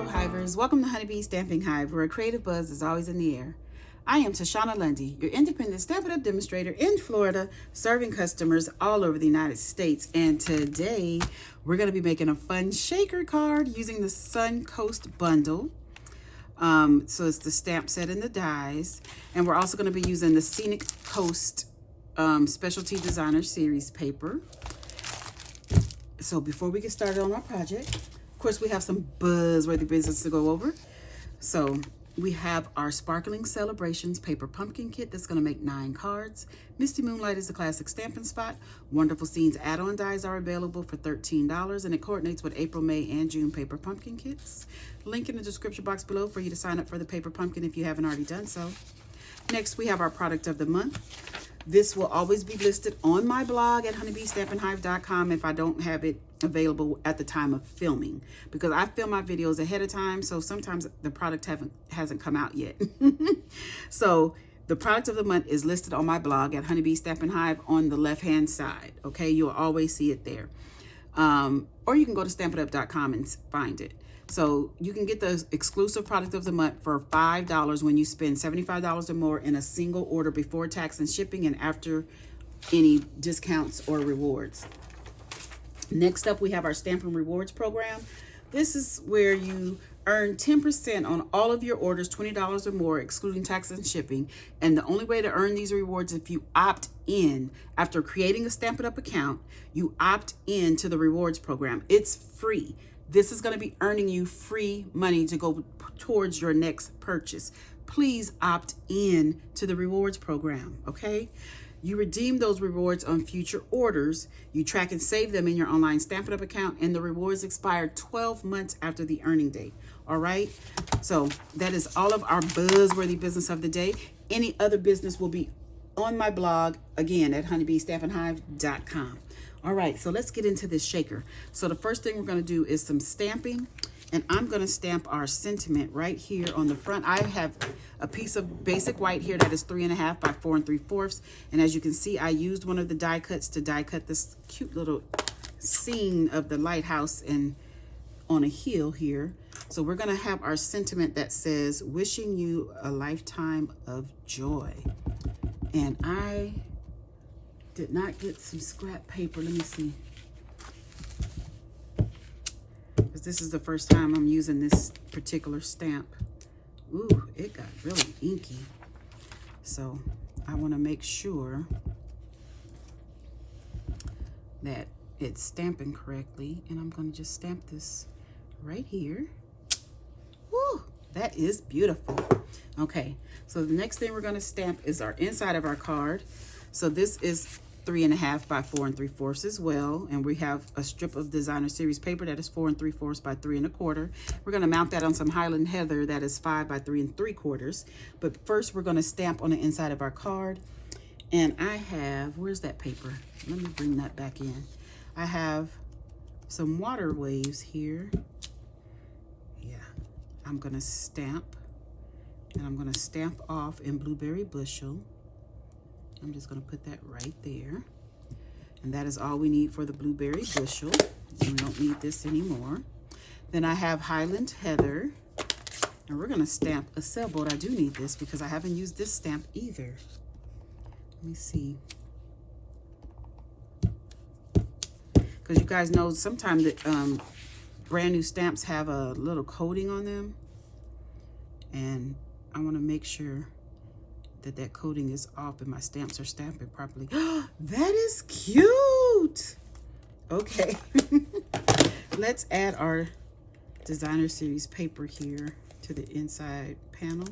Hello Hivers, welcome to Honeybee Stamping Hive, where a creative buzz is always in the air. I am Tashana Lundy, your independent Stampin' Up demonstrator in Florida, serving customers all over the United States. And today we're going to be making a fun shaker card using the Sun Coast bundle. So it's the stamp set and the dies. And we're also going to be using the Scenic Coast Specialty Designer Series paper. So before we get started on our project, of course, we have some buzzworthy business to go over. So we have our Sparkling Celebrations paper pumpkin kit that's going to make 9 cards. Misty Moonlight is the classic stamping spot. Wonderful Scenes add-on dies are available for $13, and it coordinates with April, May, and June paper pumpkin kits. Link in the description box below for you to sign up for the paper pumpkin if you haven't already done so. Next, we have our product of the month. This will always be listed on my blog at honeybeestampinhive.com if I don't have it available at the time of filming, because I film my videos ahead of time, so sometimes the product hasn't come out yet. So the product of the month is listed on my blog at Honeybee Stampin' Hive on the left hand side. Okay, you'll always see it there, or you can go to stampinup.com and find it. So you can get the exclusive product of the month for $5 when you spend $75 or more in a single order before tax and shipping and after any discounts or rewards. Next up, we have our Stampin' Rewards program. This is where you earn 10% on all of your orders, $20 or more, excluding tax and shipping. And the only way to earn these rewards is if you opt in. After creating a Stampin' Up account, you opt in to the rewards program. It's free. This is going to be earning you free money to go towards your next purchase. Please opt in to the rewards program, okay? You redeem those rewards on future orders. You track and save them in your online Stampin' Up account, and the rewards expire 12 months after the earning date, all right? So that is all of our buzzworthy business of the day. Any other business will be on my blog, again, at honeybeestampinhive.com. All right, so let's get into this shaker. So the first thing we're going to do is some stamping, and I'm going to stamp our sentiment right here on the front. I have a piece of basic white here that is 3.5 by 4 3/4, and as you can see, I used one of the die cuts to die cut this cute little scene of the lighthouse and on a hill here. So we're going to have our sentiment that says, "Wishing you a lifetime of joy," and I did not get some scrap paper. Let me see. Because this is the first time I'm using this particular stamp. Ooh, it got really inky. So I want to make sure that it's stamping correctly. And I'm going to just stamp this right here. Woo, that is beautiful. Okay, so the next thing we're going to stamp is our inside of our card. So this is 3.5 by 4 3/4 as well, and we have a strip of designer series paper that is 4 3/4 by 3 1/4. We're going to mount that on some Highland Heather that is 5 by 3 3/4. But first, we're going to stamp on the inside of our card. And I have, where's that paper? Let me bring that back in. I have some water waves here. Yeah, I'm going to stamp, and I'm going to stamp off in Blueberry Bushel. I'm just going to put that right there. And that is all we need for the Blueberry Bushel. We don't need this anymore. Then I have Highland Heather. And we're going to stamp a sailboat. I do need this because I haven't used this stamp either. Let me see. Because you guys know sometimes the brand new stamps have a little coating on them. And I want to make sure that coating is off and my stamps are stamping properly. That is cute. Okay. Let's add our designer series paper here to the inside panel.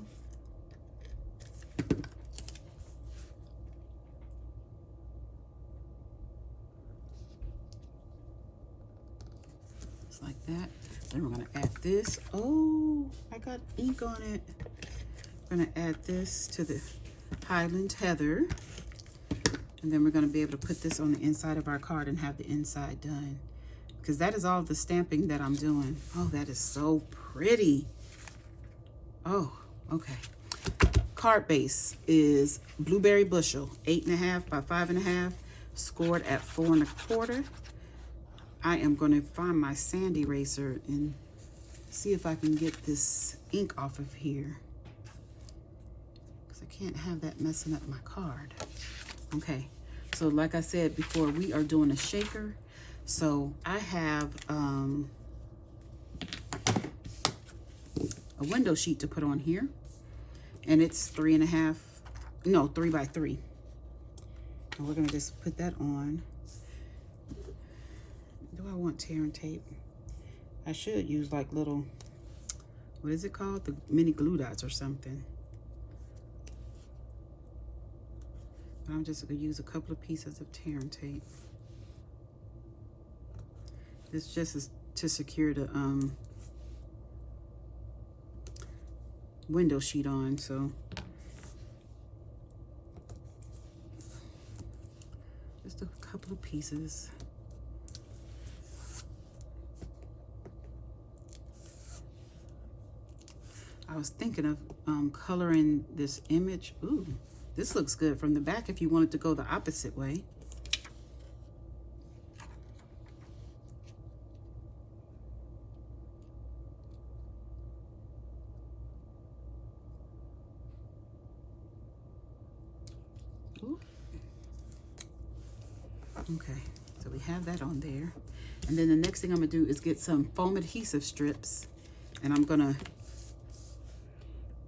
Just like that. Then we're going to add this. Oh, I got ink on it. We're going to add this to the Highland Heather, and then we're going to be able to put this on the inside of our card and have the inside done, because that is all the stamping that I'm doing. Oh, that is so pretty. Oh, okay. Card base is Blueberry Bushel, 8.5 by 5.5, scored at 4 1/4. I am going to find my sand eraser and see if I can get this ink off of here, because I can't have that messing up my card. Okay, so like I said before, we are doing a shaker. So I have a window sheet to put on here, and it's 3 by 3. And we're gonna just put that on. Do I want tear and tape? I should use like little, what is it called? The mini glue dots or something. But I'm just gonna use a couple of pieces of tear and tape. This just is to secure the window sheet on, so just a couple of pieces. I was thinking of coloring this image. Ooh, this looks good from the back if you wanted to go the opposite way. Ooh. Okay, so we have that on there. And then the next thing I'm gonna do is get some foam adhesive strips, and I'm gonna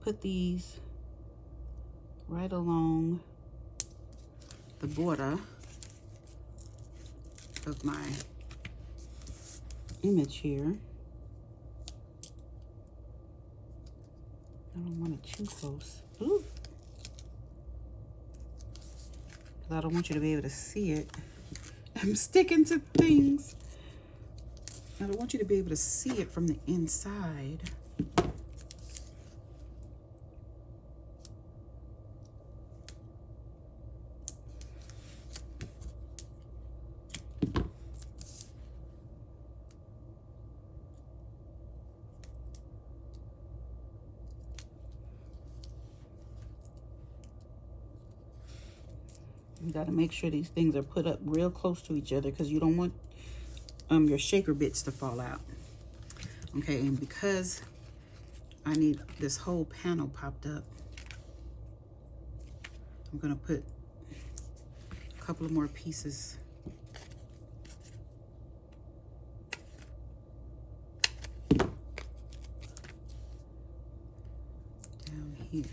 put these right along the border of my image here. I don't want it too close. Ooh. I don't want you to be able to see it. I'm sticking to things. I don't want you to be able to see it from the inside. You got to make sure these things are put up real close to each other, because you don't want your shaker bits to fall out. Okay, and because I need this whole panel popped up, I'm going to put a couple of more pieces down here.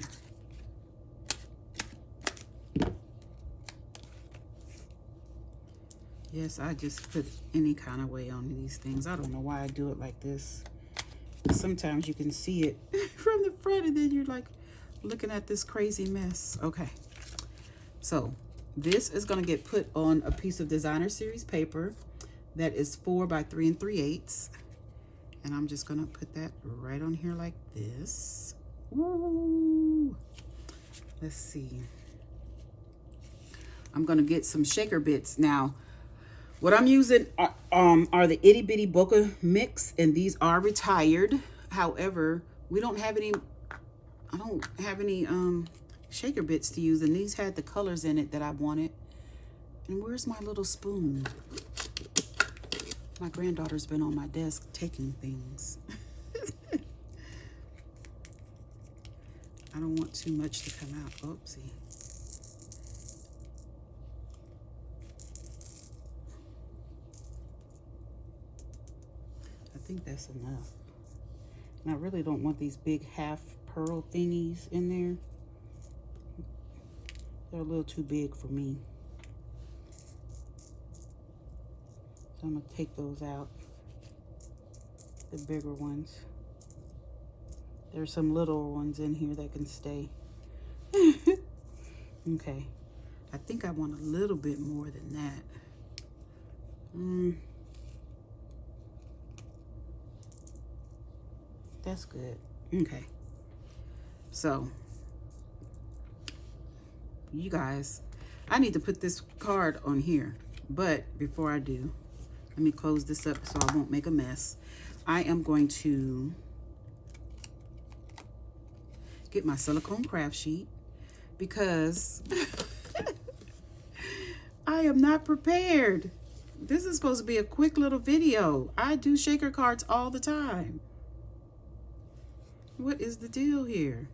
Yes, I just put any kind of way on these things. I don't know why I do it like this. Sometimes you can see it from the front, and then you're like looking at this crazy mess. Okay, so this is going to get put on a piece of designer series paper that is 4 by 3 3/8, and I'm just going to put that right on here like this. Ooh. Let's see. I'm going to get some shaker bits now. What I'm using are the Itty Bitty Bokeh Mix, and these are retired. However, we don't have any, I don't have any shaker bits to use, and these had the colors in it that I wanted. And where's my little spoon? My granddaughter's been on my desk taking things. I don't want too much to come out. Oopsie. I think that's enough. And I really don't want these big half pearl thingies in there. They're a little too big for me. So I'm going to take those out, the bigger ones. There's some little ones in here that can stay. Okay. I think I want a little bit more than that. That's good. Okay. So, you guys, I need to put this card on here. But before I do, let me close this up so I won't make a mess. I am going to get my silicone craft sheet, because I am not prepared. This is supposed to be a quick little video. I do shaker cards all the time. What is the deal here?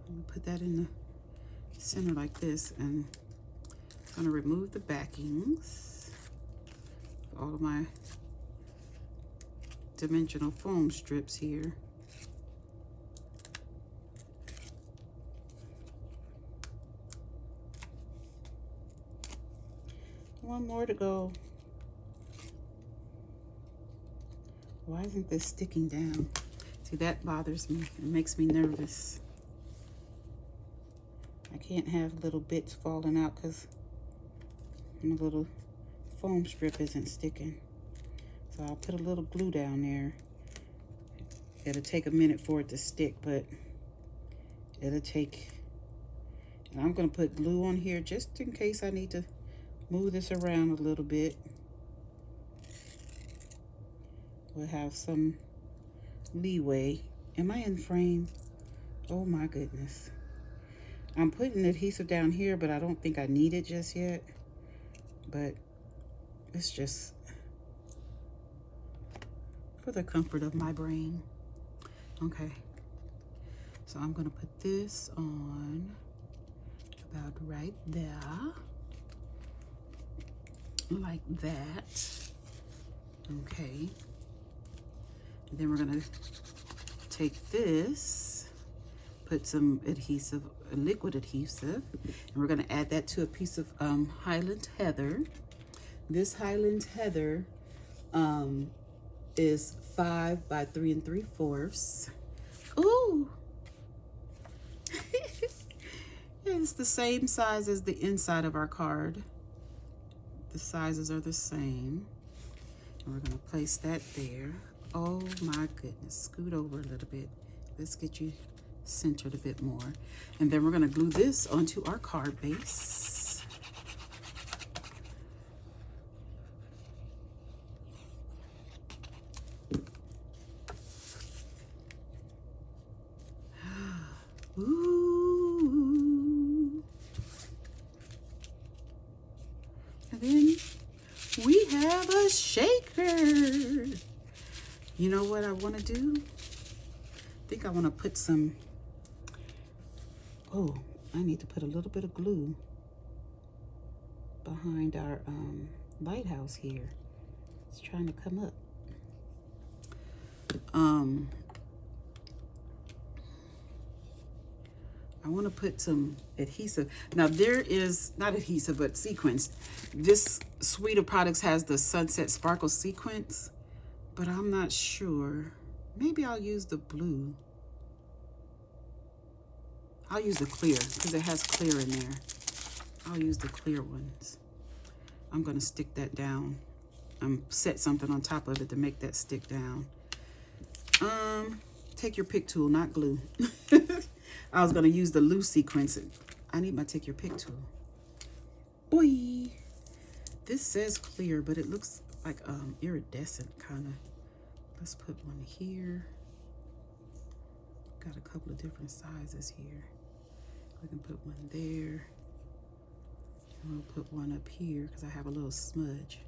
I'm gonna put that in the center like this, and I'm gonna remove the backings, all of my dimensional foam strips here. One more to go. Why isn't this sticking down? See, that bothers me. It makes me nervous. I can't have little bits falling out because my little foam strip isn't sticking. So I'll put a little glue down there. It'll take a minute for it to stick, but it'll take... And I'm going to put glue on here just in case I need to move this around a little bit. We'll have some leeway. Am I in frame? Oh my goodness. I'm putting adhesive down here, but I don't think I need it just yet. But it's just for the comfort of my brain. Okay. So I'm gonna put this on about right there. Like that. Okay. And then we're gonna take this, put some adhesive, liquid adhesive, and we're gonna add that to a piece of Highland Heather. This Highland Heather is 5 by 3 3/4. Ooh! It's the same size as the inside of our card. The sizes are the same. And we're gonna place that there. Oh my goodness, scoot over a little bit. Let's get you centered a bit more. And then we're gonna glue this onto our card base. Ooh. And then we have a shaker. You know what I want to do? I think I want to put some, oh, I need to put a little bit of glue behind our lighthouse here. It's trying to come up. I want to put some adhesive. Now there is, not adhesive, but sequence. This suite of products has the Sunset Sparkle sequence, but I'm not sure. Maybe I'll use the blue. I'll use the clear because it has clear in there. I'll use the clear ones. I'm gonna stick that down. Set something on top of it to make that stick down. Take your pick tool, not glue. I was gonna use the loose sequence. I need my take your pick tool. Boy, this says clear, but it looks like iridescent kind of. Let's put one here. Got a couple of different sizes here. We can put one there. And we'll put one up here because I have a little smudge.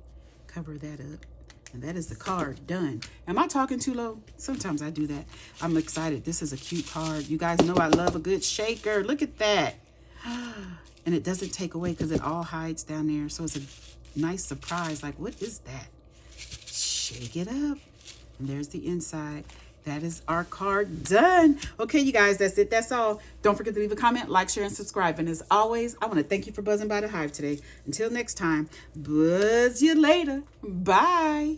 Cover that up. And that is the card done. Am I talking too low? Sometimes I do that. I'm excited. This is a cute card. You guys know I love a good shaker. Look at that. And it doesn't take away because it all hides down there. So it's a nice surprise. Like, what is that? Shake it up. And there's the inside. That is our card done. Okay, you guys, that's it. That's all. Don't forget to leave a comment, like, share, and subscribe. And as always, I want to thank you for buzzing by the Hive today. Until next time, buzz you later. Bye.